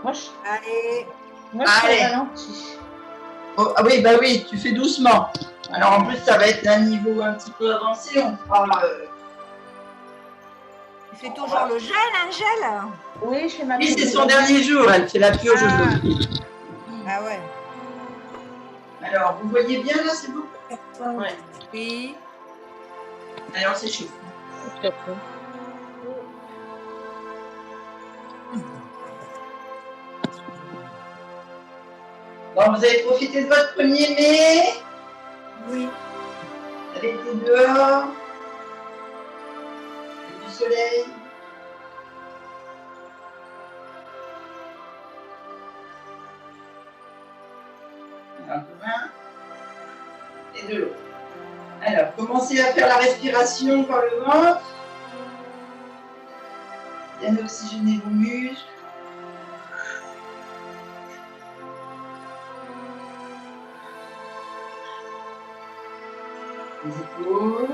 Moi, je, Allez. moi, je Allez. fais ralenti. Oh, ah oui, bah oui, tu fais doucement. Alors en plus, ça va être un niveau un petit peu avancé. On fera. Tu fais toujours le gel, Angèle? Oui, je fais ma Oui, purge c'est son aujourd'hui. dernier jour. Elle fait la purge Ah. aujourd'hui. Ah ouais. Alors, vous voyez bien là, c'est bon? Ouais. Oui. Alors, c'est chaud. Bon, vous avez profité de votre 1er mai? Oui. Vous avez été dehors? Du soleil? Alors, demain. Et de l'eau. Alors, commencez à faire la respiration par le ventre. Bien oxygéner vos muscles. Les épaules.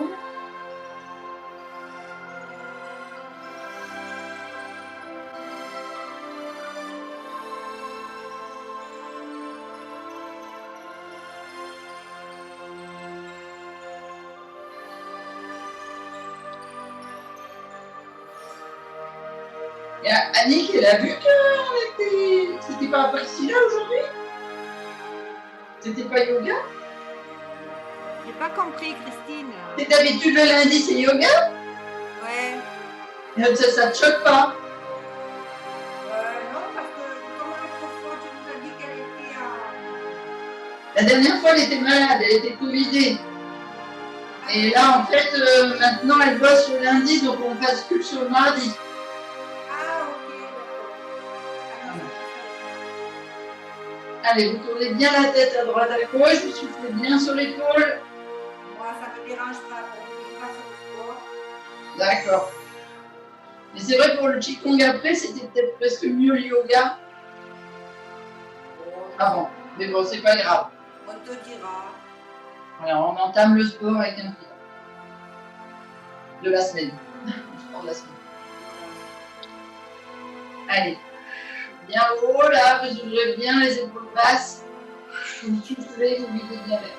Il y a Annick, elle a vu que c'était pas Priscilla aujourd'hui? C'était pas yoga? J'ai pas compris, Christine. C'est d'habitude le lundi, c'est yoga? Ouais. Ça te choque pas? Non, parce que comme l'autre fois, tu nous as dit qu'elle était à... La dernière fois, elle était malade, elle était covidée. Et là, en fait, maintenant, elle bosse le lundi, donc on bascule sur le mardi. Ah, ok. Allez, vous tournez bien la tête à droite, à gauche, vous soufflez bien sur l'épaule. Moi, ça me dérange pas, je ne pas sur le sport. D'accord. Mais c'est vrai, pour le Qigong après, c'était peut-être presque mieux le yoga. Ah bon, mais bon, c'est pas grave. On te dira. Voilà, on entame le sport avec un pied. De la semaine. Le sport de la semaine. Allez. Bien haut, là, vous ouvrez bien les épaules basses. Vous soufflez, vous videz bien l'air.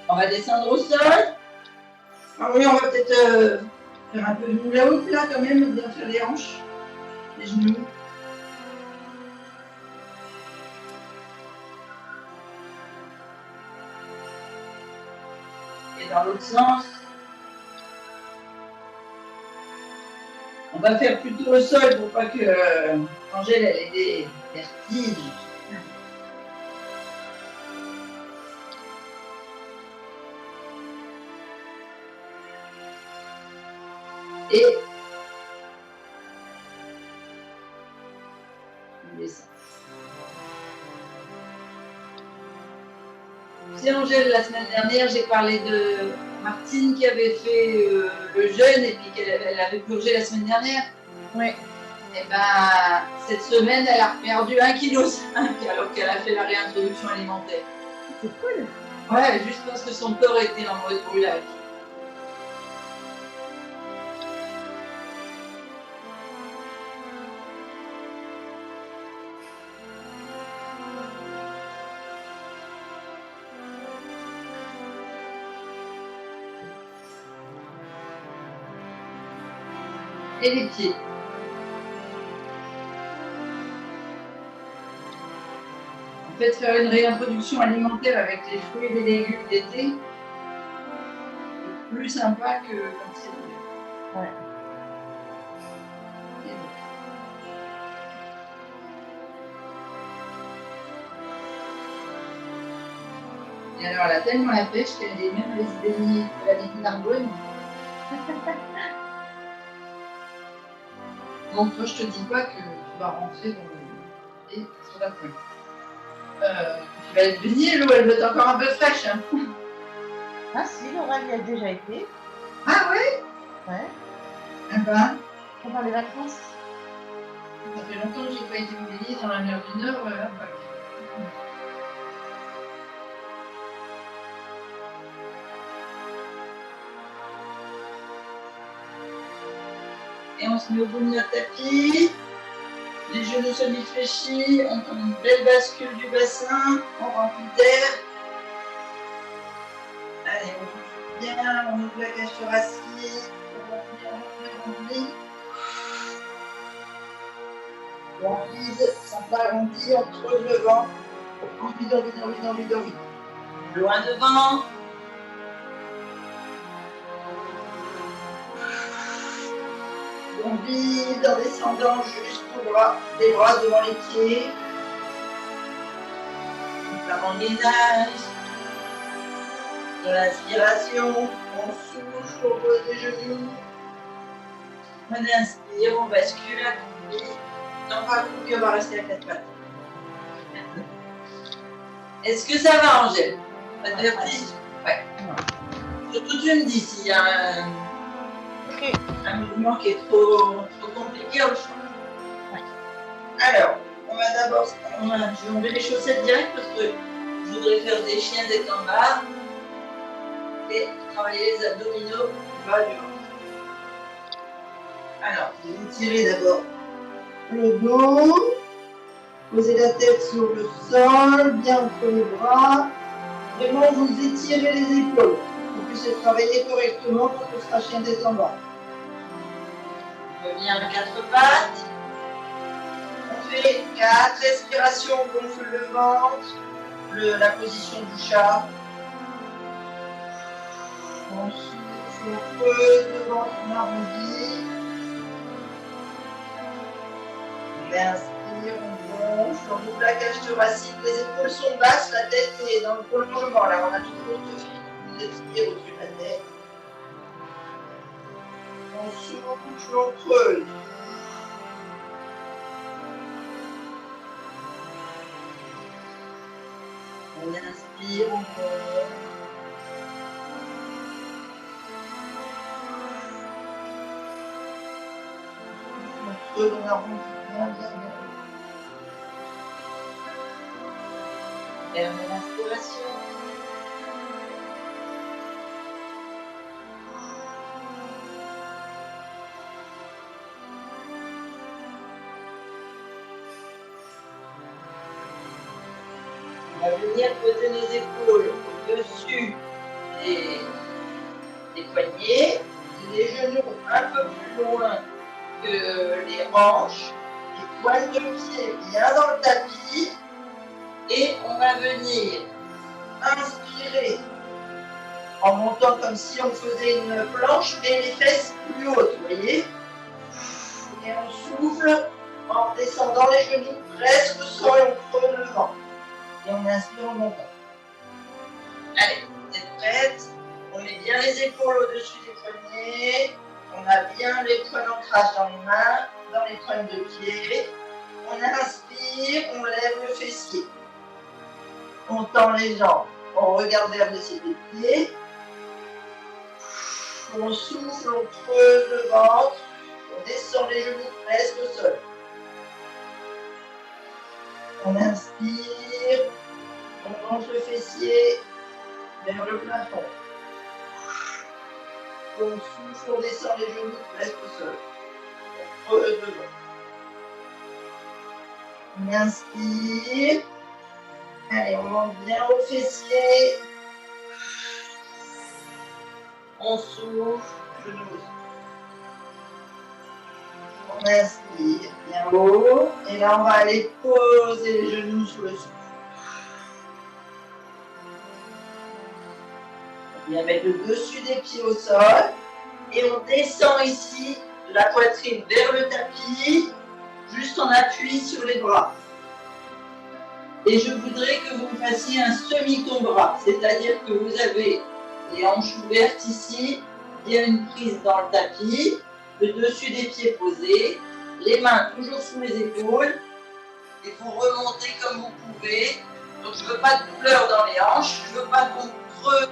On va descendre au sol. Ah oui, on va peut-être faire un peu de hula hoop là quand même, bien faire les hanches, les genoux. Et dans l'autre sens, on va faire plutôt au sol pour pas que Angèle ait des vertiges. Et on descend. C'est Angèle, la semaine dernière, j'ai parlé de Martine qui avait fait le jeûne et puis qu'elle avait purgé la semaine dernière. Oui. Et ben, cette semaine, elle a perdu 1,5 kg alors qu'elle a fait la réintroduction alimentaire. C'est cool. Ouais, juste parce que son corps était en mode brûlage. Et les pieds. En fait, faire une réintroduction alimentaire avec les fruits et les légumes d'été, c'est plus sympa que quand c'est l'hiver. Ouais. Et alors, elle a tellement la pêche qu'elle est même les beignets de la vigne d'Arbonne. Donc, toi, je te dis pas que tu vas rentrer dans le... et sur la pointe. Tu vas être baigner, l'eau, elle doit être encore un peu fraîche. Hein. Ah si, Laura y a déjà été. Ah ouais? Ouais. Ah ben, Pendant les vacances. ça fait longtemps que j'ai pas été me baigner dans la mer du Nord. Et on se met au bout de notre tapis. Les genoux semi-fléchis, on prend une belle bascule du bassin, on remplit d'air. Allez, on bouge bien, on ouvre la cage thoracique, on remplit. On vide, sans pas arrondir, on creuse le ventre. On vide. Loin devant. On vide en descendant jusqu'au bras, les bras devant les pieds. On ferme le gainage. De l'inspiration, on souffle au pose des genoux. On inspire, on bascule à couper. Non, pas couper, on va rester à quatre pattes. Est-ce que ça va, Angèle? Ça te vertige? Ouais. Surtout, tu me dis s'il y a un mouvement qui est trop compliqué, je pense. Ouais. Alors, on va d'abord, je vais enlever les chaussettes direct parce que je voudrais faire des chiens d'être en bas et travailler les abdominaux bas du ventre. Alors, vous tirez d'abord le dos, posez la tête sur le sol, bien entre les bras. Vraiment, vous étirez les épaules pour que vous puissiez travailler correctement quand on sera chien d'être en bas. On revient à quatre pattes. On fait 4 respirations, on gonfle le ventre, la position du chat. On souffle, on creuse le ventre, on arrondit. On inspire, on gonfle, on ouvre la cage thoracique, les épaules sont basses, la tête est dans le prolongement. Là, on a toujours ce fil qui nous étire au-dessus de la tête. On souffle, on creuse. On inspire, on gonfle. On creuse, on arrondit bien. Fermez l'inspiration. On va venir poser les épaules au-dessus des poignets, les genoux un peu plus loin que les hanches, les pointes de pied bien dans le tapis. Et on va venir inspirer en montant comme si on faisait une planche, mais les fesses plus hautes, vous voyez. Et on souffle en descendant les genoux presque au sol et on creuse le ventre. Et on inspire en montant. Allez, vous êtes prêtes? On met bien les épaules au-dessus des poignets. On a bien les points d'ancrage dans les mains, dans les pointes de pied. On inspire, on lève le fessier. On tend les jambes, on regarde vers le ciel des pieds. On souffle, on creuse le ventre, on descend les genoux presque au sol. On inspire, on monte le fessier vers le plafond. On souffle, on descend les genoux presque au sol. On creuse le ventre. On inspire. Allez, on monte bien au fessier. On souffle, genoux. On inspire bien haut. Et là, on va aller poser les genoux sur le souffle. On vient mettre le dessus des pieds au sol. Et on descend ici la poitrine vers le tapis, juste en appui sur les bras. Et je voudrais que vous fassiez un semi-tomberas, c'est-à-dire que vous avez les hanches ouvertes ici, il y a une prise dans le tapis, le dessus des pieds posés, les mains toujours sous les épaules, et vous remontez comme vous pouvez. Donc je ne veux pas de douleur dans les hanches, je ne veux pas qu'on creuse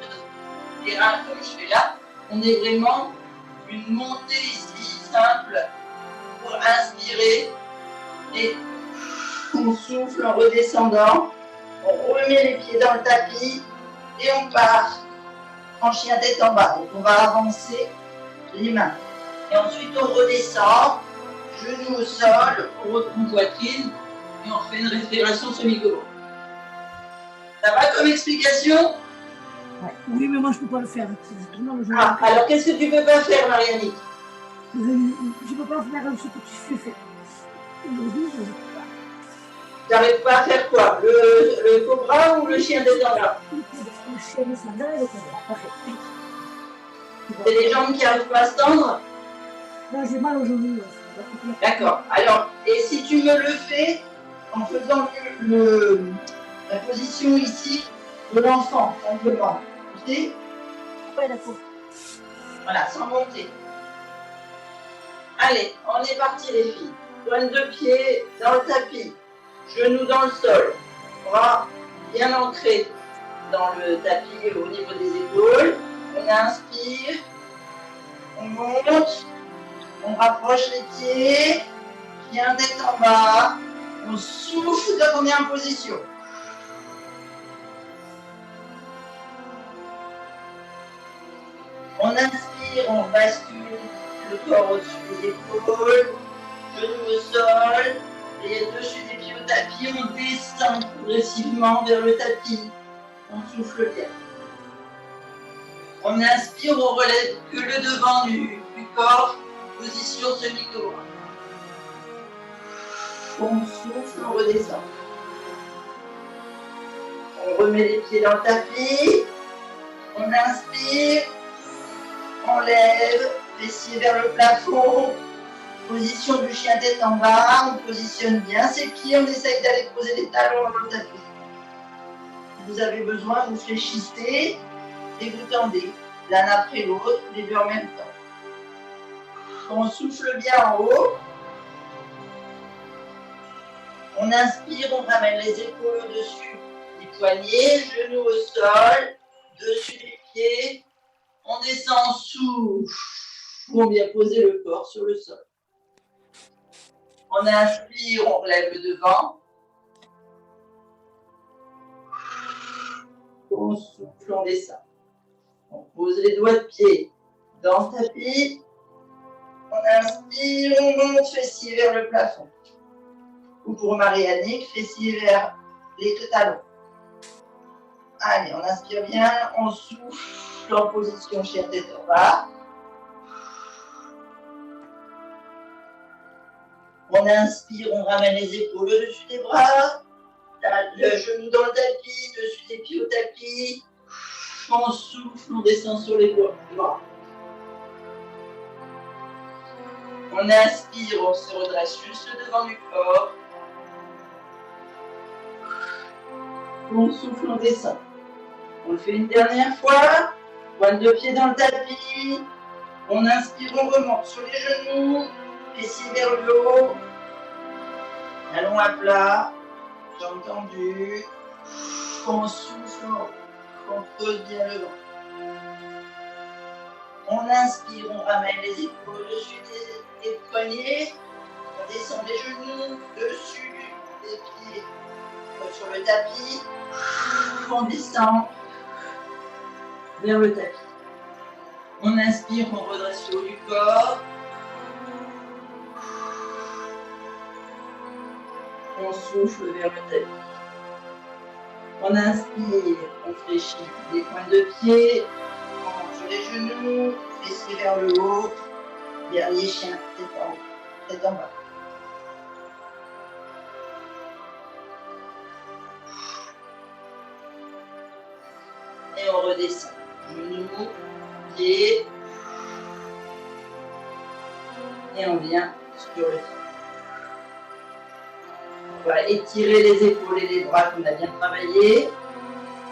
les reins comme je fais là. On est vraiment une montée ici, simple, pour inspirer et on souffle en redescendant, on remet les pieds dans le tapis et on part en chien tête en bas. Donc on va avancer les mains. Et ensuite, on redescend, genoux au sol, on reprend poitrine et on fait une respiration semi-colon. Ça va comme explication? Ouais. Oui, mais moi je ne peux pas le faire. Ah, alors qu'est-ce que tu peux pas faire, Marianne? Je ne peux pas faire ce que tu fais. Aujourd'hui, je ne peux pas. Tu n'arrives pas à faire quoi? Le cobra ou le chien des dents? Le chien de Sandra et le cobra. Parfait. C'est les jambes qui n'arrivent pas à se tendre? Là, j'ai mal aujourd'hui. D'accord. Alors, et si tu me le fais en faisant la position ici de l'enfant, simplement. Tu sais? Ouais, d'accord. Voilà, sans monter. Allez, on est parti les filles. Pointe de pied dans le tapis. Genoux dans le sol. Bras bien ancrés dans le tapis au niveau des épaules. On inspire. On monte. On rapproche les pieds. Bien tête en bas. On souffle quand on est en position. On inspire, on bascule le corps au-dessus des épaules, genoux au sol, et dessus des pieds au tapis, on descend progressivement vers le tapis. On souffle bien. On inspire, on relève que le devant du corps, position semi-colon. On souffle, on redescend. On remet les pieds dans le tapis. On inspire. On lève, fessier vers le plafond, position du chien tête en bas, on positionne bien ses pieds, on essaye d'aller poser les talons dans le tapis. Si vous avez besoin, vous fléchissez et vous tendez l'un après l'autre, les deux en même temps. On souffle bien en haut. On inspire, on ramène les épaules au-dessus des poignets, genoux au sol, dessus des pieds. On descend en souffle. On vient poser le corps sur le sol. On inspire, on relève le devant. On souffle, on descend. On pose les doigts de pied dans le tapis. On inspire, on monte, fessier vers le plafond. Ou pour Marianne, fessier vers les talons. Allez, on inspire bien, on souffle en position chien tête en bas. On inspire, on ramène les épaules au-dessus des bras, le genou dans le tapis, dessus des pieds au tapis. On souffle, on descend sur les bras. On inspire, on se redresse juste le devant du corps. On souffle, on descend. On le fait une dernière fois. Pointe de pied dans le tapis. On inspire, on remonte sur les genoux. Fessier vers le haut. Talons à plat. Jambes tendues. On souffle, on creuse bien le ventre. On inspire, on ramène les épaules au-dessus des poignets. On descend les genoux dessus des pieds sur le tapis. On descend vers le tapis. On inspire, on redresse le haut du corps. On souffle vers le tapis. On inspire, on fléchit les pointes de pied, on monte sur les genoux, fessier vers le haut, dernier chien, tête en bas. Et on redescend. Genoux, pieds. Et on vient sur le sol. On va étirer les épaules et les bras qu'on a bien travaillé.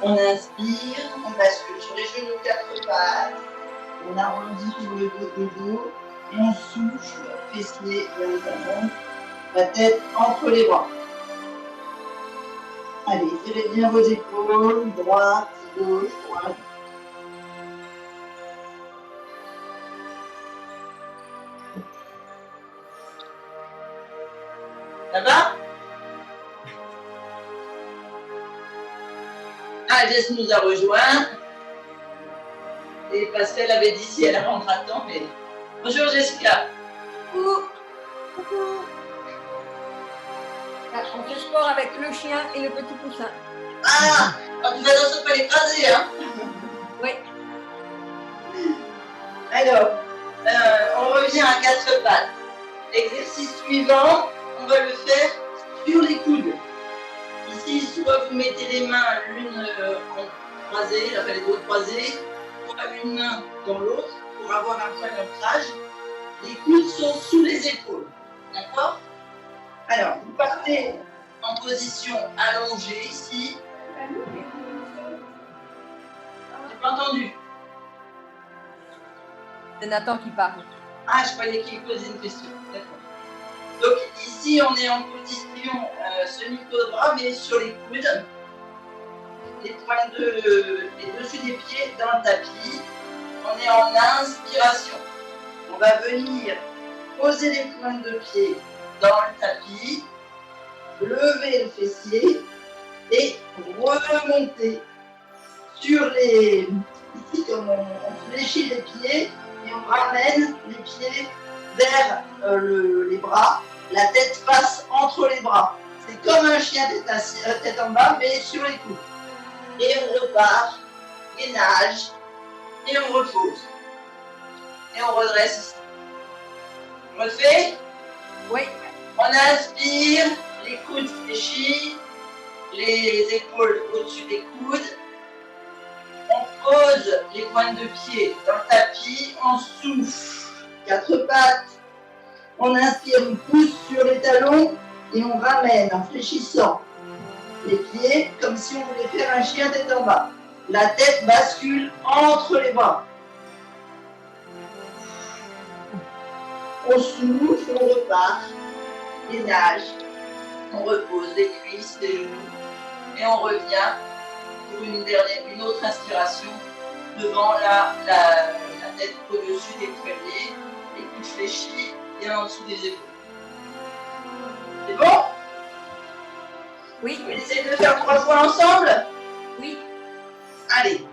On inspire, on bascule sur les genoux, quatre pattes. On arrondit sur le dos et on souffle, fessier vers le talon, la tête entre les bras. Allez, tirez bien vos épaules, droite, gauche, droite. Ça va? Agnès nous a rejoints. Et Pascal avait dit si elle rentre à temps, mais Bonjour Jessica. Coucou. Là, on fait sport avec le chien et le petit poussin. Ah, tu fais attention de ne pas l'écraser, hein. Oui. Alors, on revient à 4 pattes. L'exercice suivant, on va le faire sur les coudes. Ici, soit vous mettez les mains l'une en croisée, enfin les doigts croisés, soit une main dans l'autre pour avoir un point d'ancrage. Les coudes sont sous les épaules. D'accord? Alors, vous partez en position allongée ici. J'ai pas entendu. C'est Nathan qui parle. Ah, je croyais qu'il posait une question. D'accord. Donc ici, on est en position semi-cobra, mais sur les coudes. Les dessus des pieds dans le tapis. On est en inspiration. On va venir poser les pointes de pied dans le tapis, lever le fessier et remonter sur les... Ici, comme on fléchit les pieds et on ramène les pieds vers les bras. La tête passe entre les bras. C'est comme un chien tête en bas, mais sur les coudes. Et on repart, gainage, et on repose. Et on redresse ici. On le fait? Oui. On inspire, les coudes fléchis, les épaules au-dessus des coudes. On pose les pointes de pied dans le tapis, on souffle. 4 pattes. On inspire, on pousse sur les talons et on ramène en fléchissant les pieds comme si on voulait faire un chien tête en bas. La tête bascule entre les bras. On souffle, on repart, gainage, on repose les cuisses, les genoux et on revient pour une autre inspiration devant la tête au-dessus des poignets, les coudes fléchis et en dessous des épaules. C'est bon? Oui. On essaie de faire 3 fois ensemble? Oui. Allez.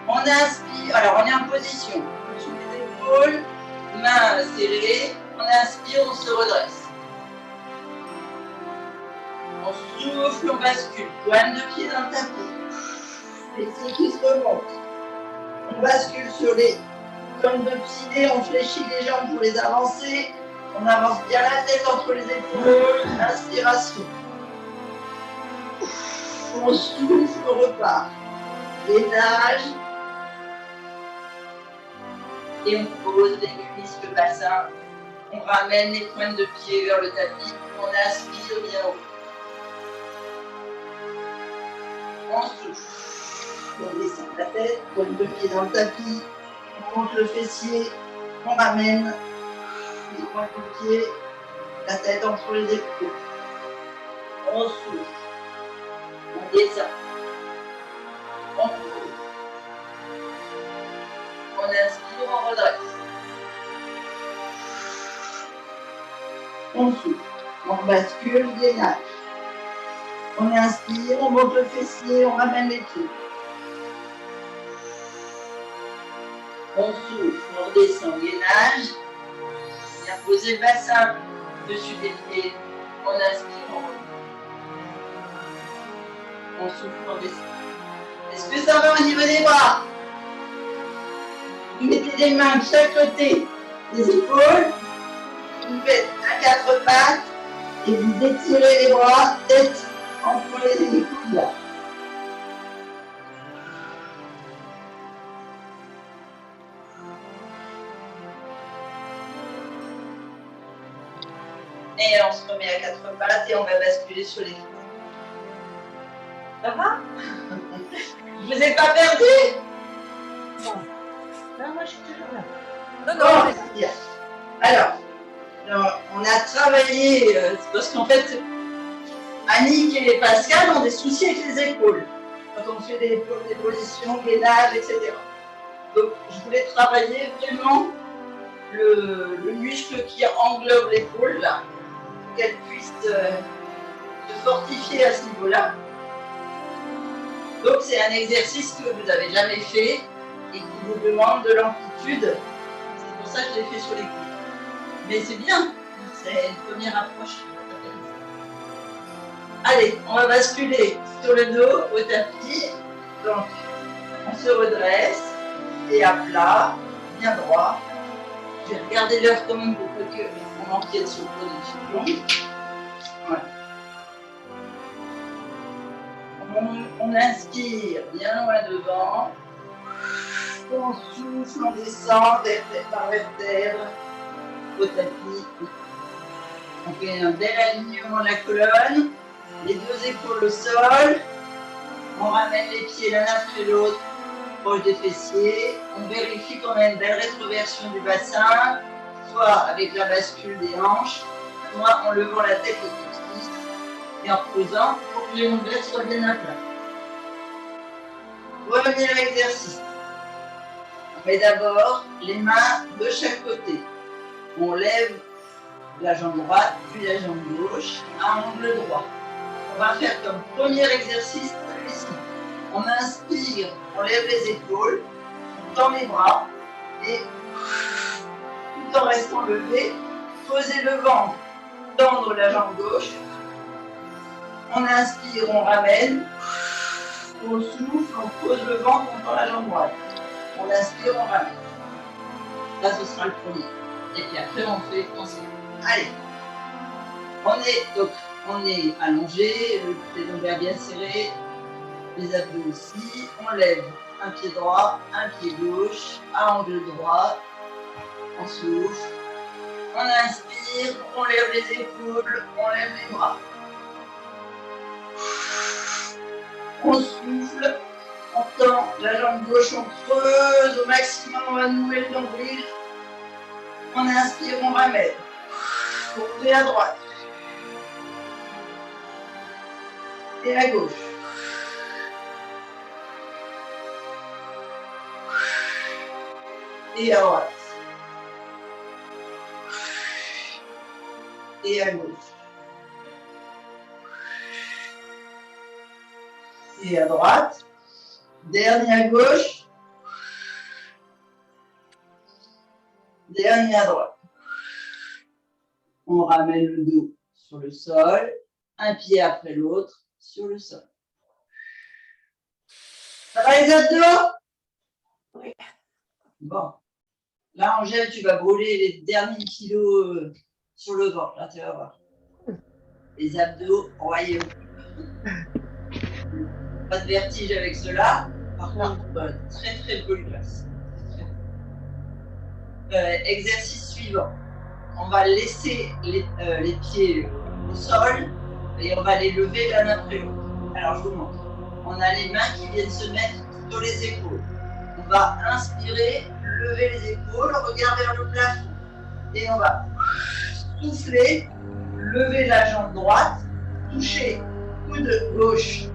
On inspire, alors on est en position sous les épaules, mains serrées, on inspire, on se redresse. On souffle, on bascule, pointe de pied dans le tapis, fessiers qui se remontent. On bascule sur les pointes de pied, on fléchit les jambes pour les avancer, on avance bien la tête entre les épaules, inspiration. On souffle, on repart. Gainage. Et on pose les cuisses, le bassin. On ramène les pointes de pied vers le tapis. On inspire bien haut. On souffle. On descend la tête, pointe de pied dans le tapis. On monte le fessier. On ramène les pointes de pied, la tête entre les épaules. On souffle. On descend. On pose. On inspire, on redresse. On souffle. On bascule, gainage. On inspire, on monte le fessier, on ramène les pieds. On souffle, on redescend, gainage. On vient poser le bassin dessus des pieds. On inspire, on remonte. On souffle, on descend. Est-ce que ça va au niveau des bras? Vous mettez les mains de chaque côté des épaules. Vous faites à 4 pattes et vous étirez les bras, tête entre les épaules. Et on se remet à 4 pattes et on va basculer sur les fesses. Ça va? Je vous ai pas perdu? Non, moi je suis toujours là. Non, Bon, non. c'est bien. Alors, on a travaillé, c'est parce qu'en fait, Annick et Pascal ont des soucis avec les épaules. Quand on fait des positions, gainage, etc. Donc, je voulais travailler vraiment le muscle qui englobe l'épaule, là, pour qu'elle puisse se fortifier à ce niveau-là. Donc, c'est un exercice que vous n'avez jamais fait et qui vous demande de l'amplitude. C'est pour ça que je l'ai fait sur les coudes. Mais c'est bien, c'est une première approche. Allez, on va basculer sur le dos au tapis. Donc, on se redresse et à plat, bien droit. Je vais regarder l'heure quand même pour que on empiète sur le production. Voilà. On inspire bien loin devant. On souffle, on descend vertèbre par vertèbre au tapis. On fait un bel alignement de la colonne. Les deux épaules au sol. On ramène les pieds l'un après l'autre, proche des fessiers. On vérifie qu'on a une belle rétroversion du bassin, soit avec la bascule des hanches, soit en levant la tête au coccyx et en reposant pour que les lombaires soient bien à plat. Revenez à l'exercice. On met d'abord les mains de chaque côté. On lève la jambe droite, puis la jambe gauche à angle droit. On va faire comme premier exercice celui-ci. On inspire, on lève les épaules, on tend les bras et tout en restant levé, posez le ventre, tendre la jambe gauche. On inspire, on ramène, on souffle, on pose le ventre, on tend la jambe droite. On inspire, on ramène. Là, ce sera le premier. Et puis après, on fait ensemble. Allez. On est allongé, les lombaires bien serrés, les abdos aussi. On lève un pied droit, un pied gauche, à angle droit. On souffle. On inspire, on lève les épaules, on lève les bras. On souffle, on tend la jambe gauche, on creuse au maximum, on va nouer le nombril. On inspire, on ramène. On fait à droite. Et à gauche. Et à droite. Et à gauche. Et à droite. Dernier à gauche. Dernier à droite. On ramène le dos sur le sol, un pied après l'autre sur le sol. Ça va les abdos? Oui. Bon. Là, Angèle, tu vas brûler les derniers kilos sur le ventre. Là, tu vas voir. Les abdos royaux. Pas de vertige avec cela. Par contre, très très volumineux. Exercice suivant. On va laisser les pieds au sol et on va les lever l'un après l'autre. Alors, je vous montre. On a les mains qui viennent se mettre sur les épaules. On va inspirer, lever les épaules, regarder vers le plafond. Et on va souffler, lever la jambe droite, toucher coude gauche,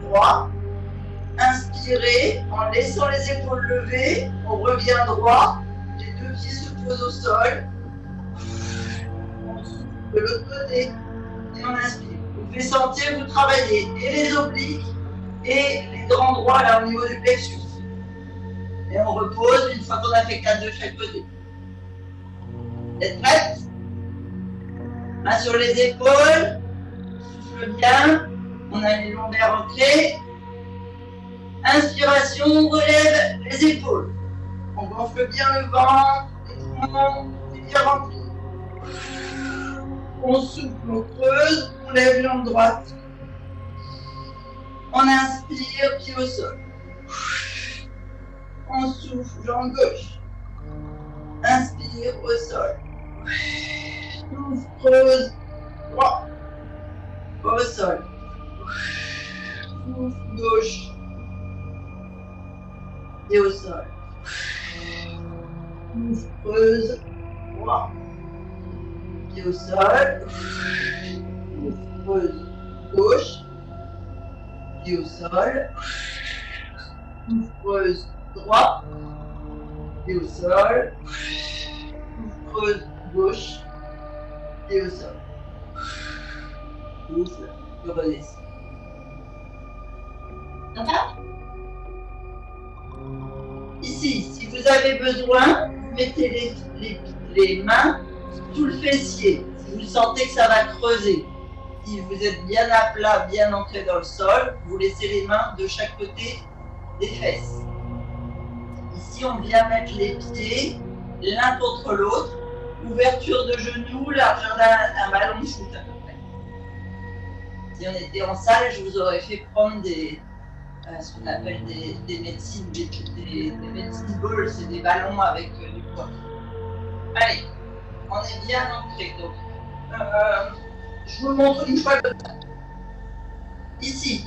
droit. Inspirer, en laissant les épaules levées, on revient droit. Les deux pieds se posent au sol. On souffle de l'autre côté et on inspire. Vous pouvez sentir, vous travaillez et les obliques et les grands droits là au niveau du plexus. Et on repose une fois qu'on a fait 4 de chaque côté. Vous êtes prêtes? Main sur les épaules. Souffle bien. On a les lombaires ancrés. Inspiration, on relève les épaules. On gonfle bien le ventre, les poumons, c'est bien rempli. On souffle, on creuse, on lève jambe droite. On inspire, pied au sol. On souffle, jambe gauche. Inspire, au sol. Souffle, creuse, droit. Au sol. Souffle, gauche. Et au sol. Souffle, creuse, droit. Et au sol. Souffle, creuse, gauche. Et au sol. Souffle, creuse, droit. Et au sol. Souffle, creuse, gauche. Et au sol. Souffle, je redescends. Ici, si vous avez besoin, vous mettez les mains sous le fessier. Si vous sentez que ça va creuser, si vous êtes bien à plat, bien ancré dans le sol, vous laissez les mains de chaque côté des fesses. Ici, on vient mettre les pieds l'un contre l'autre, ouverture de genoux, largeur d'un ballon de foot à peu près. Si on était en salle, je vous aurais fait prendre ce qu'on appelle des médecines, des médecines balls, c'est des ballons avec du poids. Allez, on est bien ancré. Donc, je vous le montre une fois comme ça. Ici,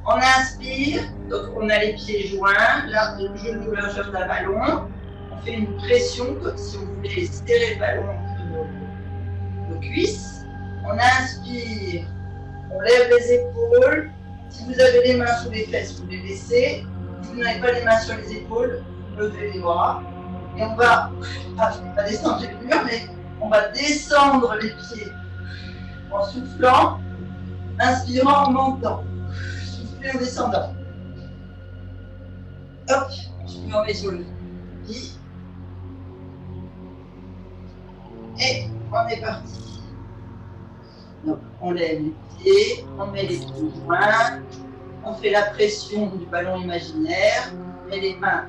on inspire, donc on a les pieds joints, le genou largeur d'un ballon. On fait une pression comme si on voulait serrer le ballon entre nos cuisses. On inspire, on lève les épaules. Si vous avez les mains sous les fesses, vous les laissez. Si vous n'avez pas les mains sur les épaules, vous levez les bras. Et on va, je ne vais pas descendre les murs, mais on va descendre les pieds en soufflant, inspirant en montant, souffler en descendant. Hop, je me remets sur le pied. Et on est parti. Donc, on lève les pieds, on met les pieds joints, on fait la pression du ballon imaginaire, on met les mains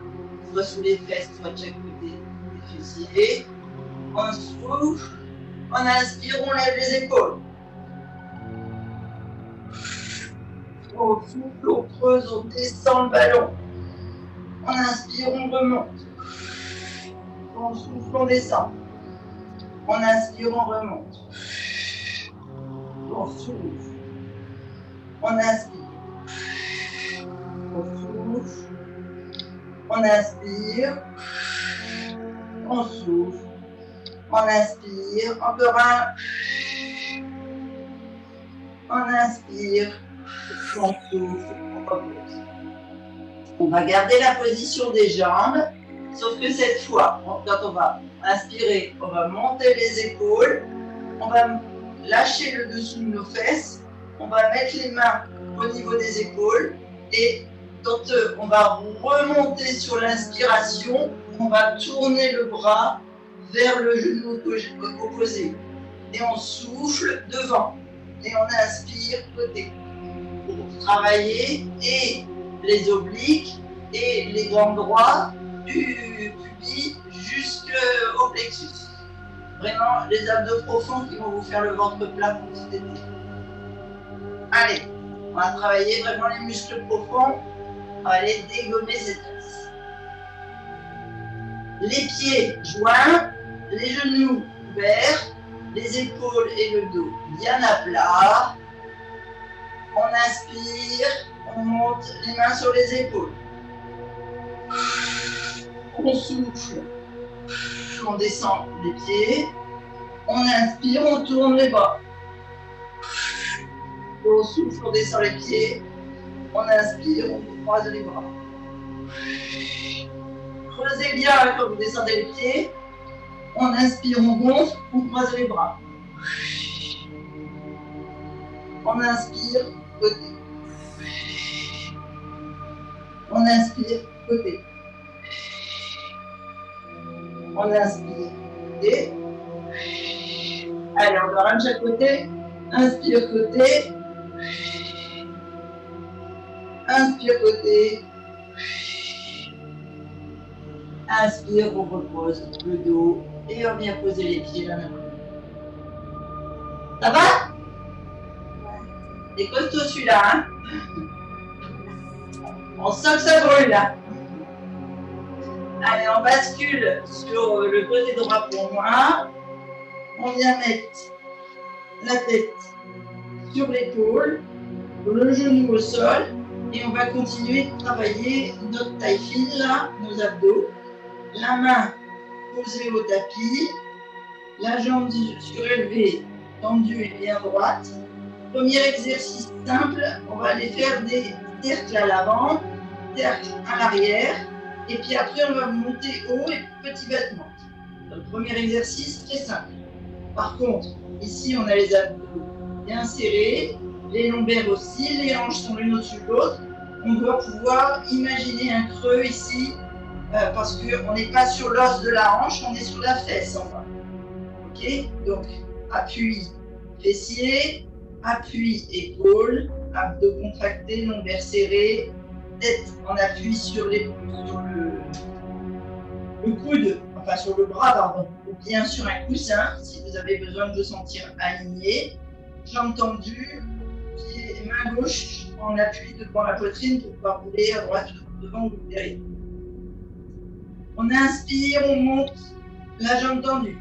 soit sous les fesses, soit de chaque côté des fessiers. On souffle, on inspire, on lève les épaules. On souffle, on creuse, on descend le ballon. On inspire, on remonte. On souffle, on descend. On inspire, on remonte. On souffle. On inspire. On souffle. On inspire. On souffle. On inspire. Encore un. On inspire. On souffle. On repose. On va garder la position des jambes, sauf que cette fois, quand on va inspirer, on va monter les épaules, on va lâcher le dessous de nos fesses, on va mettre les mains au niveau des épaules et quand on va remonter sur l'inspiration, on va tourner le bras vers le genou opposé et on souffle devant et on inspire côté pour travailler et les obliques et les grands droits du pubis jusqu'au plexus. Vraiment, les abdos profonds qui vont vous faire le ventre plat pour cet été. Allez, on va travailler vraiment les muscles profonds. On va aller dégommer cette tasse. Les pieds joints, les genoux ouverts, les épaules et le dos bien à plat. On inspire, on monte les mains sur les épaules. On souffle, on descend les pieds. On inspire, on tourne les bras. On souffle, on descend les pieds. On inspire, on croise les bras. Creusez bien quand vous descendez les pieds. On inspire, on gonfle, on croise les bras. On inspire, côté. On inspire, côté. On inspire, côté. Allez, on va de chaque côté. Inspire, côté. Inspire, côté. Inspire, on repose le dos et on vient poser les pieds l'un à l'autre. Ça va? C'est costaud celui-là, hein? On sent que ça brûle là. Allez, on bascule sur le côté droit pour moi. On vient mettre la tête sur l'épaule, le genou au sol et on va continuer de travailler notre taille fine là, nos abdos. La main posée au tapis, la jambe surélevée, tendue et bien droite. Premier exercice simple, on va aller faire des cercles à l'avant, cercles à l'arrière, et puis après on va monter haut et petit battement. Le premier exercice, très simple. Par contre, ici on a les abdos bien serrés, les lombaires aussi, les hanches sont l'une au-dessus de l'autre. On doit pouvoir imaginer un creux ici parce qu'on n'est pas sur l'os de la hanche, on est sur la fesse en bas. Ok? Donc, appui fessier, appui épaule, abdos contractés, lombaire serré, tête en appui sur le coude, enfin sur le bras, pardon, ou bien sur un coussin, si vous avez besoin de vous sentir aligné. Jambes tendues, main gauche en appui devant la poitrine pour pouvoir rouler à droite, devant ou derrière. On inspire, on monte la jambe tendue.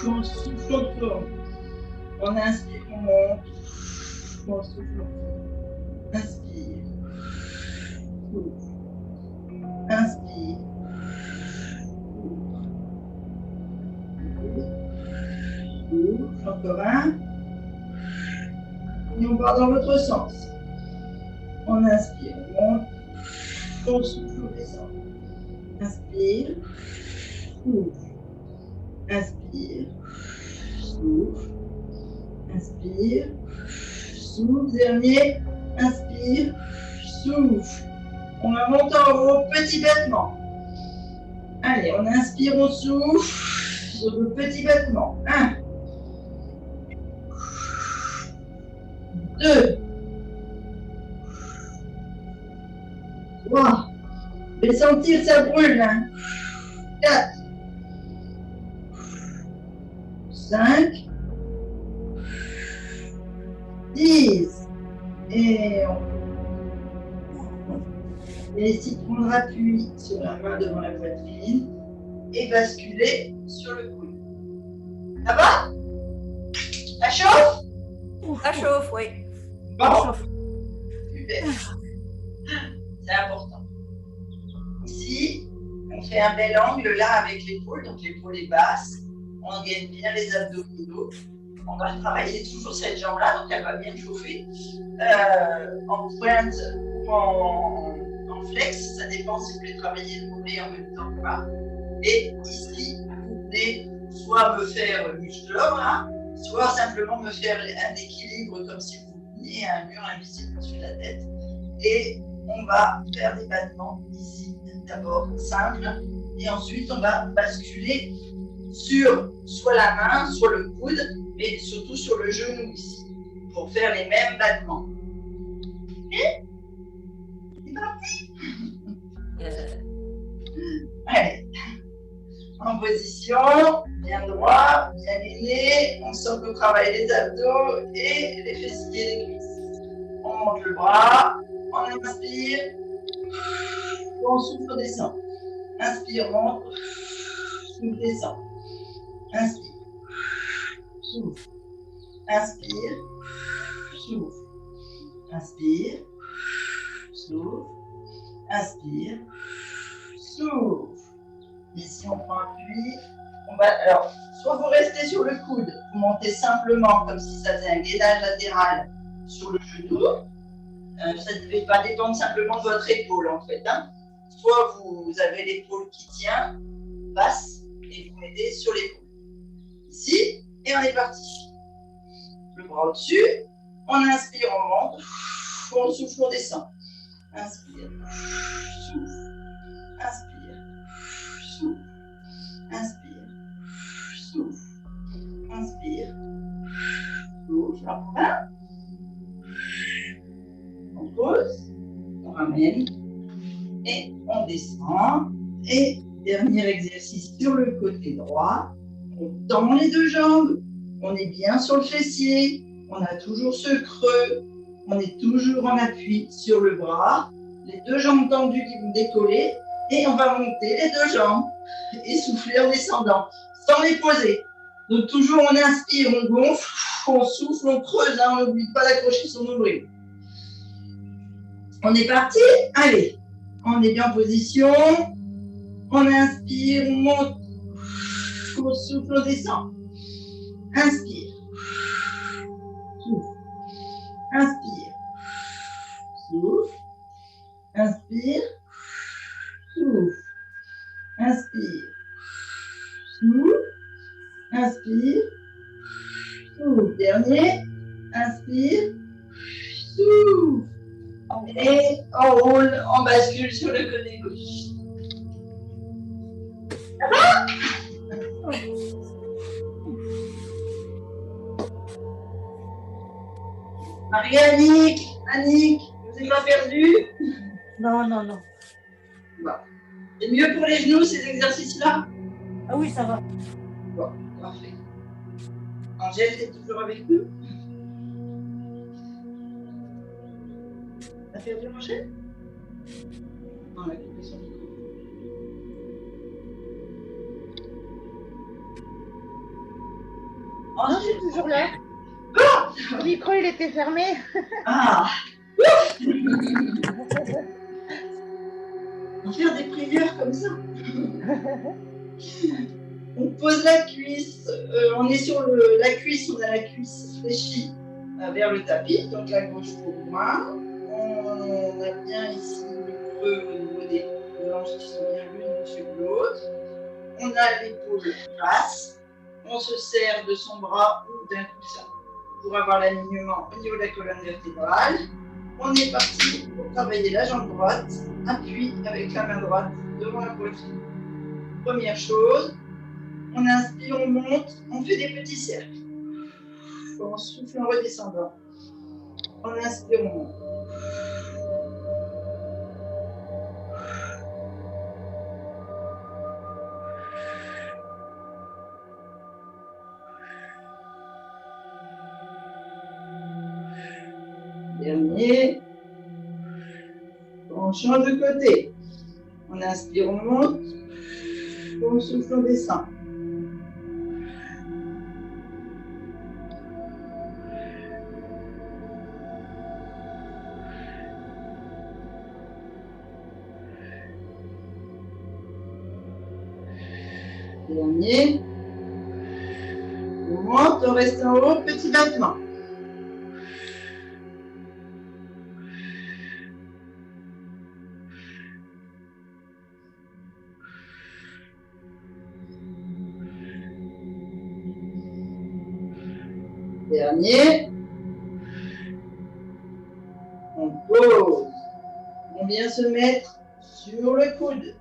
On souffle, on tourne. On inspire, on monte. On souffle, on tourne. Inspire. Souffle. Inspire. Souffle. Encore un. Et on part dans l'autre sens. On inspire, on monte. On souffle, on descend. Inspire. Souffle. Inspire. Souffle. Inspire. Souffle. Dernier. Inspire. Souffle. On va monter en haut, petit battement. Allez, on inspire, on souffle sur le petit battement. 1, 2, 3. Je vais sentir ça brûle. 4, 5, 10. Et ici, prendre appui sur la main devant la poitrine et basculer sur le coude. Ça va? Ça chauffe? Ça chauffe, oui. Bon. Super. C'est important. Ici, on fait un bel angle là avec l'épaule, donc l'épaule est basse. On gagne bien les abdominaux. On va travailler toujours cette jambe-là, donc elle va bien chauffer. En pointe ou en flex, ça dépend si vous voulez travailler le mollet en même temps ou pas. Et ici, vous venez soit me faire muscle là, soit simplement me faire un équilibre comme si vous veniez à un mur invisible au-dessus de la tête. Et on va faire des battements ici, d'abord simples, et ensuite on va basculer sur soit la main, soit le coude, mais surtout sur le genou ici, pour faire les mêmes battements. Ok? C'est parti. Allez, en position, bien droit, bien aligné, on sent qu'on travaille les abdos et les fessiers, les cuisses. On monte le bras, on inspire, on souffle, descend. Inspire, monte, souffle, descend. Inspire, souffle, inspire, souffle, inspire, souffle, inspire, souffle. Ici, on prend appui. Alors, soit vous restez sur le coude, vous montez simplement comme si ça faisait un gainage latéral sur le genou. Ça ne va pas dépendre simplement de votre épaule en fait. Hein. Soit vous avez l'épaule qui tient, basse, et vous mettez sur l'épaule. Ici, et on est parti. Le bras au-dessus, on inspire, on monte, on souffle, on descend. Inspire, souffle, inspire, souffle, inspire, souffle, inspire, souffle, enfin. On pose, on ramène, et on descend. Et dernier exercice sur le côté droit, on tend les deux jambes, on est bien sur le fessier, on a toujours ce creux, on est toujours en appui sur le bras, les deux jambes tendues qui vont décoller, et on va monter les deux jambes et souffler en descendant, sans les poser. Donc toujours on inspire, on gonfle, on souffle, on creuse, hein, on n'oublie pas d'accrocher son nombril. On est parti? Allez, on est bien en position, on inspire, on monte, on souffle, on descend. Inspire, souffle, inspire, souffle, inspire, souffle, inspire, souffle, inspire, souffle. Dernier, inspire, souffle. Et on roule, on bascule sur le côté gauche. Marie-Annick, Annick, je vous ai pas perdu? Non, non, non. Bon. C'est mieux pour les genoux, ces exercices-là? Ah oui, ça va. Bon, parfait. Angèle, t'es toujours avec nous? T'as perdu Angèle? Non, elle a coupé son micro. Non, je suis toujours là. Le micro, il était fermé. Ah! On va faire des prières comme ça. On pose la cuisse, on est sur la cuisse, on a la cuisse fléchie vers le tapis, donc la gauche pour loin. On a bien ici le creux au niveau des hanches qui sont bien l'une au-dessus de l'autre. On a l'épaule basse. On se sert de son bras ou d'un coussin pour avoir l'alignement au niveau de la colonne vertébrale. On est parti pour travailler la jambe droite, appui avec la main droite devant la poitrine. Première chose, on inspire, on monte, on fait des petits cercles. On souffle en redescendant. On inspire, on monte. Dernier. On change de côté. On inspire, on monte. On souffle, on descend. Dernier. On monte, on reste en haut, petit battement. Dernier. On pose. On vient se mettre sur le coude.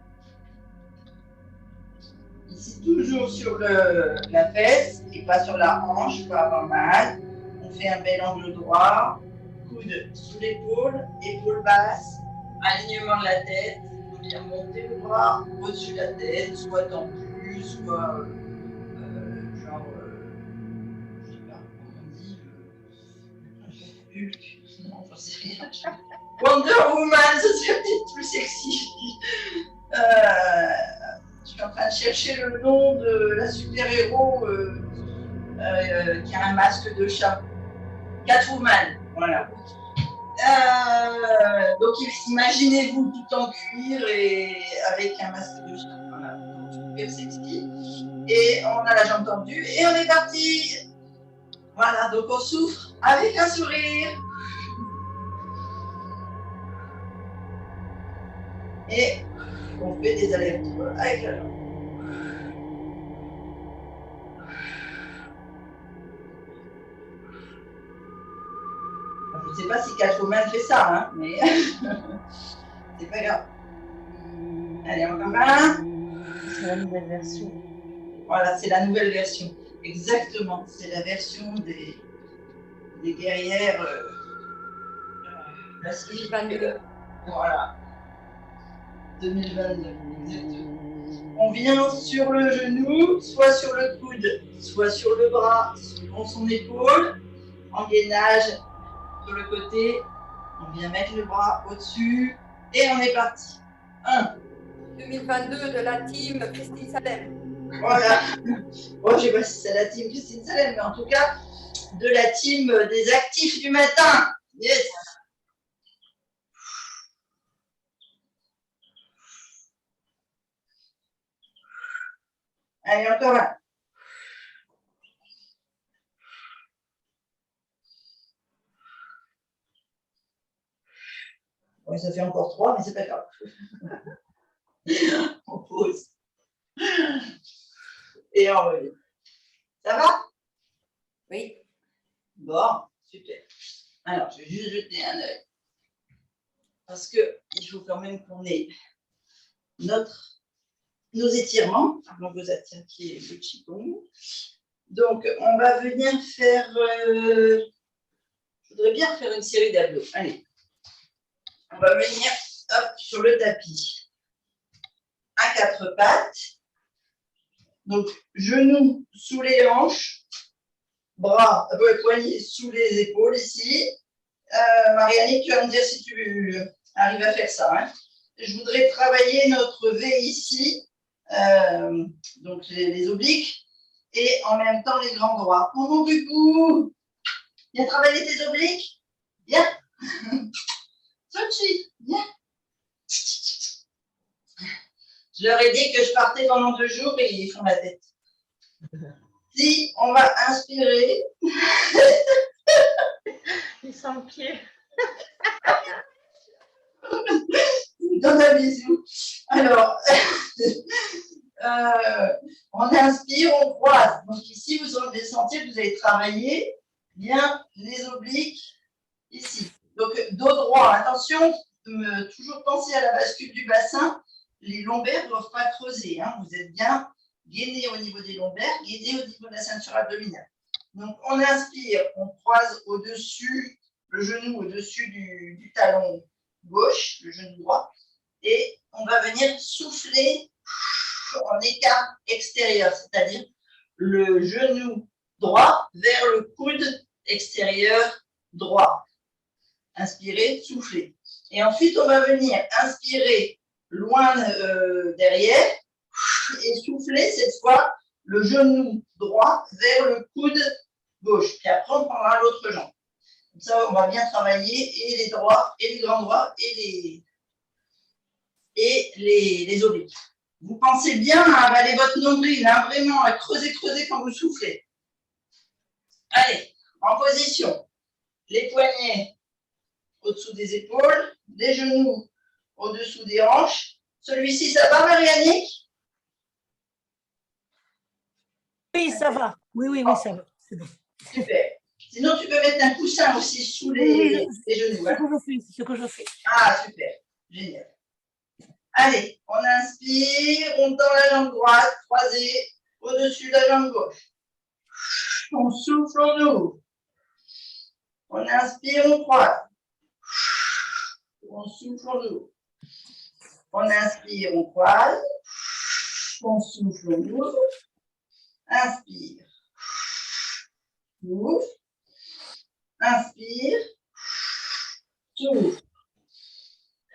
Ici, toujours sur la fesse et pas sur la hanche, pas avoir mal. On fait un bel angle droit. Coude sous l'épaule, épaule basse, alignement de la tête. On vient monter le bras au-dessus de la tête, soit tendu, soit genre, je sais pas comment on dit, Hulk. Non, j'en sais rien. Wonder Woman, ça serait peut-être plus sexy. Je suis en train de chercher le nom de la super-héros qui a un masque de chat. Catwoman, voilà. Donc imaginez-vous tout en cuir et avec un masque de chat. Voilà, donc super sexy. Et on a la jambe tendue et on est parti. Voilà, donc on souffle avec un sourire. Et on fait des allers-retours avec la jambe. Je ne sais pas si Catwoman fait ça, hein, mais c'est pas grave. Allez, encore un. C'est la nouvelle version. Voilà, c'est la nouvelle version. Exactement, c'est la version des guerrières. La slip, voilà. 2022, exactement. On vient sur le genou, soit sur le coude, soit sur le bras, selon son épaule. Engainage sur le côté. On vient mettre le bras au-dessus et on est parti. 1. 2022 de la team Christine Salem. Voilà. Bon, je ne sais pas si c'est la team Christine Salem, mais en tout cas, de la team des actifs du matin. Yes. Allez, encore un. Oui, ça fait encore 3, mais c'est pas grave. On pose. Et on revient. Ça va? Oui. Bon, super. Alors, je vais juste jeter un œil. Parce qu'il faut quand même qu'on ait notre nos étirements, avant vos attaquer le qigong. Donc, on va venir faire, je voudrais bien faire une série d'abdos. Allez, on va venir hop, sur le tapis. À quatre pattes. Donc, genoux sous les hanches, bras, poignets sous les épaules ici. Marianne, tu vas me dire si tu arrives à faire ça. Hein. Je voudrais travailler notre V ici, donc les obliques, et en même temps les grands droits. Oh mon Gugu, viens travailler tes obliques. Viens. Sochi, viens. Je leur ai dit que je partais pendant 2 jours et ils font la tête. Si on va inspirer. Ils sont le pied. Donne un bisou. Alors, on inspire, on croise. Donc ici, vous allez sentir que vous allez travailler bien les obliques ici. Donc, dos droit. Attention, toujours penser à la bascule du bassin. Les lombaires ne doivent pas creuser. Hein. Vous êtes bien gainé au niveau des lombaires, gainé au niveau de la ceinture abdominale. Donc, on inspire, on croise au-dessus, le genou au-dessus du talon gauche, le genou droit, et on va venir souffler en écart extérieur, c'est-à-dire le genou droit vers le coude extérieur droit. Inspirez, soufflez. Et ensuite, on va venir inspirer loin derrière et souffler cette fois le genou droit vers le coude gauche. Puis après, on prendra l'autre jambe. Comme ça, on va bien travailler et les droits, et les grands droits, et les obliques. Vous pensez bien à avaler votre nombril, hein, vraiment à creuser quand vous soufflez. Allez, en position. Les poignets au-dessous des épaules, les genoux au-dessous des hanches. Celui-ci, ça va, Marie-Annick? Oui, ça va. Oui, ça va. C'est bon. Super. Sinon, tu peux mettre un coussin aussi sous les genoux. C'est ce que je fais. Ah, super. Génial. Allez, on inspire, on tend la jambe droite, croisée au-dessus de la jambe gauche. On souffle, on ouvre. On inspire, on croise. On souffle, on ouvre. On inspire, on croise. On souffle, on ouvre. Inspire. Souffle. Inspire. Souffle.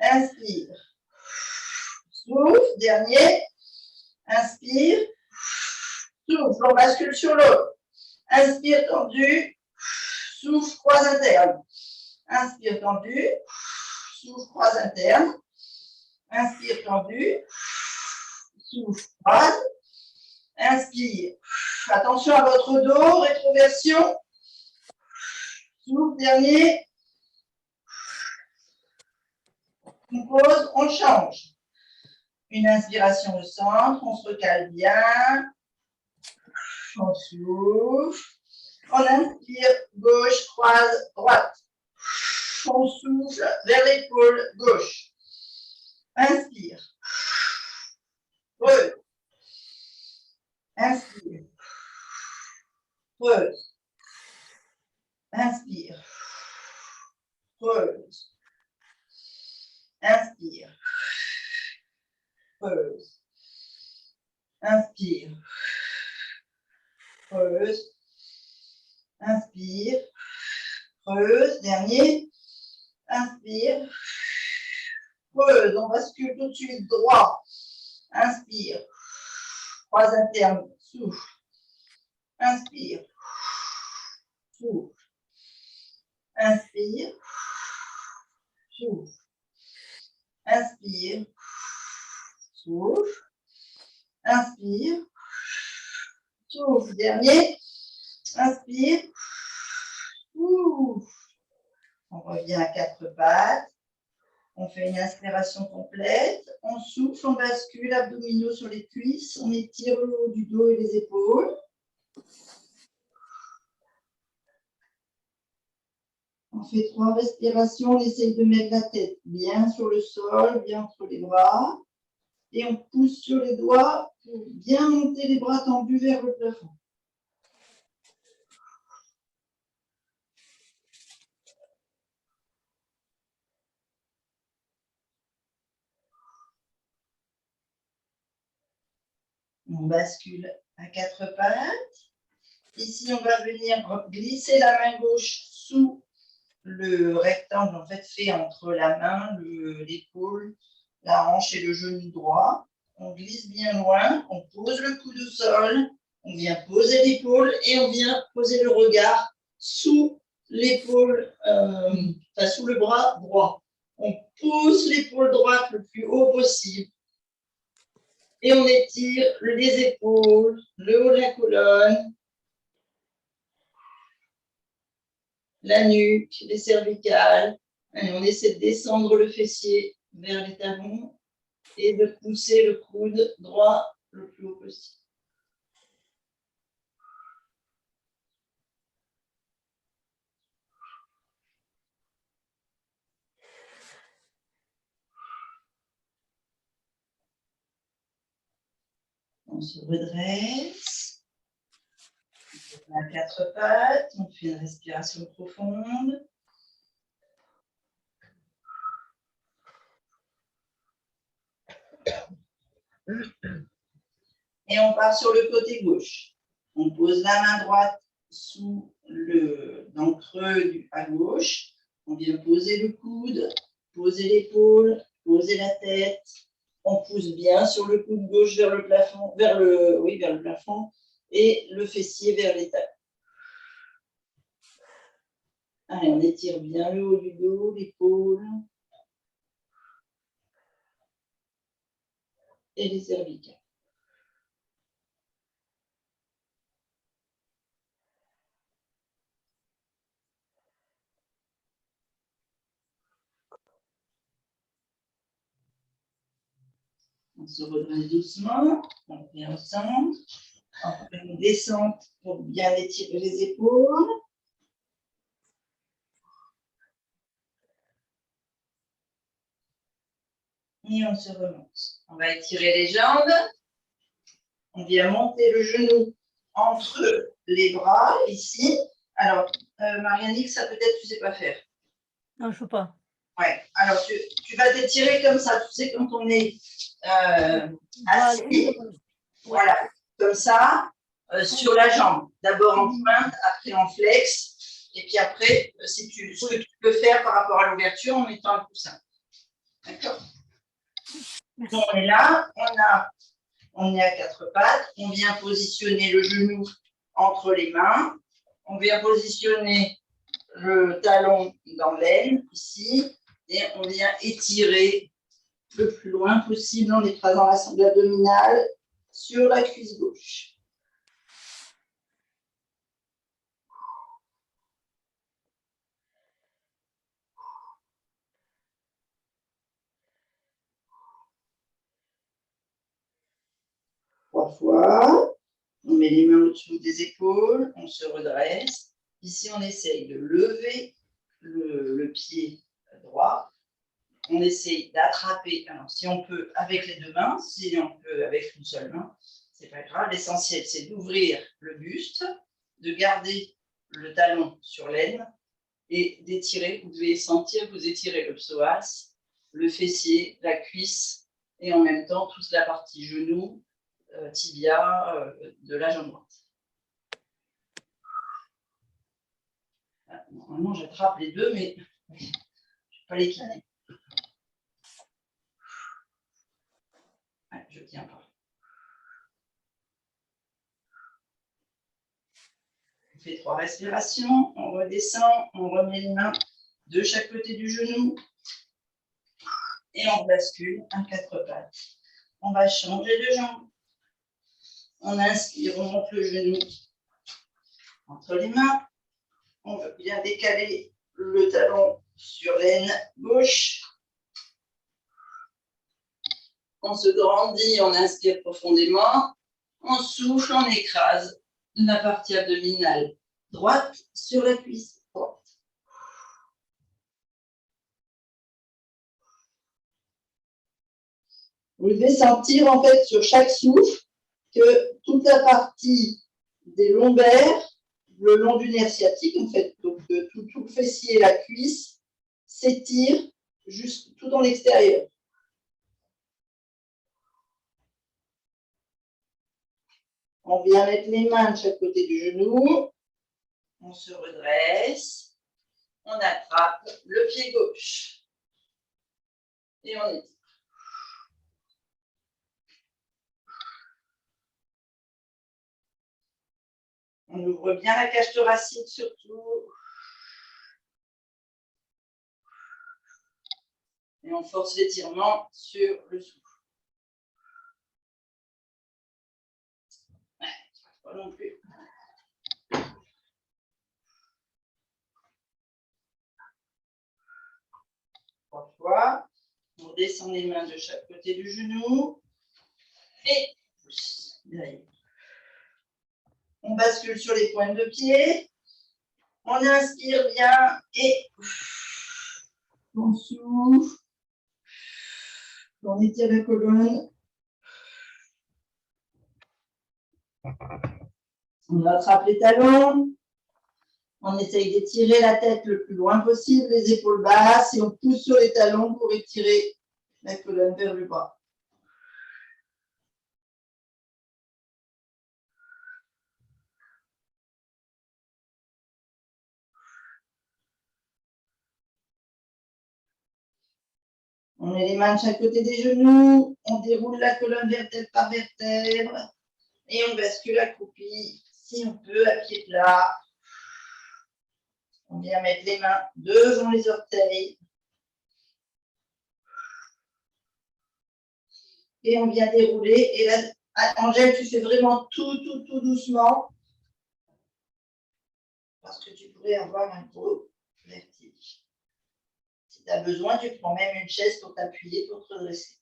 Inspire. Souffle. Dernier. Inspire. Souffle. On bascule sur l'autre. Inspire tendu. Souffle, croise interne. Inspire tendu. Souffle, croise interne. Inspire tendu. Souffle, croise. Inspire. Attention à votre dos, rétroversion. Souffle, dernier. On pose, on change. Une inspiration au centre, on se recale bien. On souffle. On inspire, gauche, croise, droite. On souffle vers l'épaule gauche. Inspire. Creuse. Inspire. Creuse. Inspire. Creuse. Inspire. Creuse. Inspire. Creuse. Inspire. Creuse. Dernier. Inspire. Creuse. On bascule tout de suite droit. Inspire. Croise interne. Souffle. Inspire. Souffle. Inspire. Souffle. Inspire. Souffle. Inspire. Souffle. Dernier. Inspire. Souffle. On revient à quatre pattes. On fait une inspiration complète. On souffle, on bascule, abdominaux sur les cuisses. On étire le haut du dos et les épaules. On fait 3 respirations. On essaye de mettre la tête bien sur le sol, bien entre les bras. et on pousse sur les doigts pour bien monter les bras tendus vers le plafond. On bascule à 4 pattes. Ici, on va venir glisser la main gauche sous le rectangle en fait fait entre la main, l'épaule, la hanche et le genou droit. On glisse bien loin, on pose le coude au sol, on vient poser l'épaule et on vient poser le regard sous l'épaule, sous le bras droit. On pousse l'épaule droite le plus haut possible et on étire les épaules, le haut de la colonne, la nuque, les cervicales. Et on essaie de descendre le fessier vers les talons et de pousser le coude droit le plus haut possible. On se redresse. On a 4 pattes. On fait une respiration profonde. Et on part sur le côté gauche. On pose la main droite dans le creux à gauche. On vient poser le coude, poser l'épaule, poser la tête. On pousse bien sur le coude gauche vers le plafond, vers le plafond, et le fessier vers les talons. Allez, on étire bien le haut du dos, l'épaule et les cervicales. On se redresse doucement, on vient au centre, on fait une descente pour bien étirer les épaules. Et on se remonte. On va étirer les jambes. On vient monter le genou entre les bras, ici. Alors, Marianne, ça peut-être tu ne sais pas faire. Non, je ne peux pas. Ouais, alors tu vas t'étirer comme ça, tu sais, quand on est assis, voilà, comme ça, sur la jambe. D'abord en pointe, après en flex, et puis après, ce que tu peux faire par rapport à l'ouverture en mettant un coussin. D'accord? Donc, on est là, on est à 4 pattes, on vient positionner le genou entre les mains, on vient positionner le talon dans l'aine, ici, et on vient étirer le plus loin possible en écrasant la sangle abdominale sur la cuisse gauche. Trois fois. On met les mains au-dessous des épaules, on se redresse. Ici, on essaye de lever le pied droit. On essaye d'attraper, alors si on peut avec les 2 mains, si on peut avec une seule main, c'est pas grave. L'essentiel, c'est d'ouvrir le buste, de garder le talon sur l'aine et d'étirer. Vous devez sentir que vous étirez le psoas, le fessier, la cuisse et en même temps toute la partie genou, tibia de la jambe droite. Normalement, j'attrape les 2, mais je ne vais pas les quitter. Je ne tiens pas. On fait 3 respirations, on redescend, on remet les mains de chaque côté du genou et on bascule à 4 pattes. On va changer de jambe. On inspire, on monte le genou entre les mains. On va bien décaler le talon sur l'aine gauche. On se grandit, on inspire profondément. On souffle, on écrase la partie abdominale droite sur la cuisse droite. Vous devez sentir en fait sur chaque souffle que toute la partie des lombaires, le long du nerf sciatique, en fait, donc tout le fessier et la cuisse, s'étire tout dans l'extérieur. On vient mettre les mains de chaque côté du genou. On se redresse. On attrape le pied gauche. Et on étire. On ouvre bien la cage thoracique surtout. Et on force l'étirement sur le souffle. Pas non plus. Trois fois. On descend les mains de chaque côté du genou. Et derrière. On bascule sur les pointes de pied. On inspire bien et on souffle. On étire la colonne. On attrape les talons. On essaye d'étirer la tête le plus loin possible, les épaules basses, et on pousse sur les talons pour étirer la colonne vers le bas. On met les mains de chaque côté des genoux, on déroule la colonne vertèbre par vertèbre, et on bascule accroupi, si on peut, à pied plat. On vient mettre les mains devant les orteils. Et on vient dérouler. Et là, Angèle, tu fais vraiment tout doucement. Parce que tu pourrais avoir un gros vertige. Si tu as besoin, tu prends même une chaise pour t'appuyer, pour te redresser.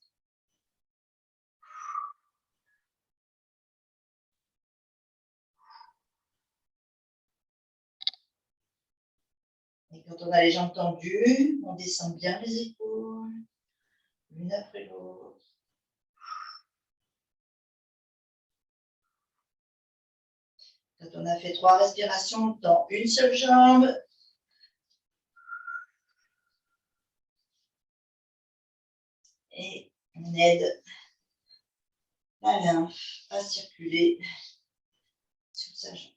Et quand on a les jambes tendues, on descend bien les épaules, l'une après l'autre. Quand on a fait 3 respirations, on tend une seule jambe. Et on aide la lymphe à circuler sur sa jambe.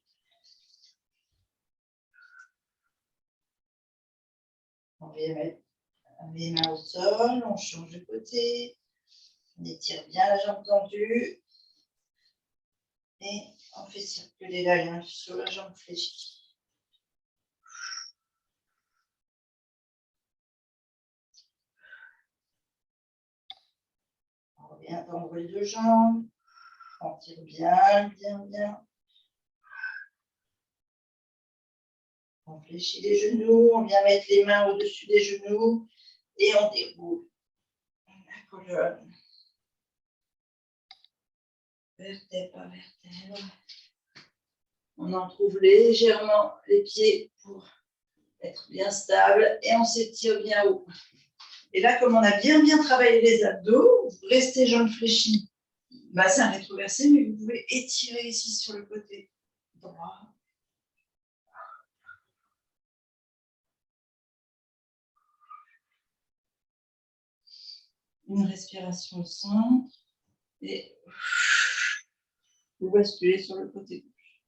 On vient mettre les mains au sol, on change de côté, on étire bien la jambe tendue et on fait circuler la lymphe sur la jambe fléchie. On revient tendre les 2 jambes, on tire bien. On fléchit les genoux, on vient mettre les mains au-dessus des genoux et on déroule la colonne. Vertèbre par vertèbre. On entrouvre légèrement les pieds pour être bien stable et on s'étire bien haut. Et là, comme on a bien travaillé les abdos, vous restez jambes fléchies, bassin rétroversé, mais vous pouvez étirer ici sur le côté droit. Une respiration au centre et vous basculez sur le côté gauche.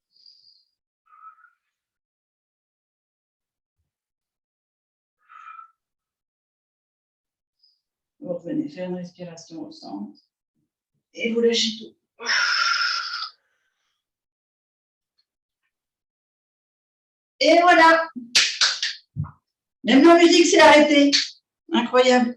Vous revenez faire une respiration au centre et vous lâchez tout. Et voilà. Même la musique s'est arrêtée. Incroyable.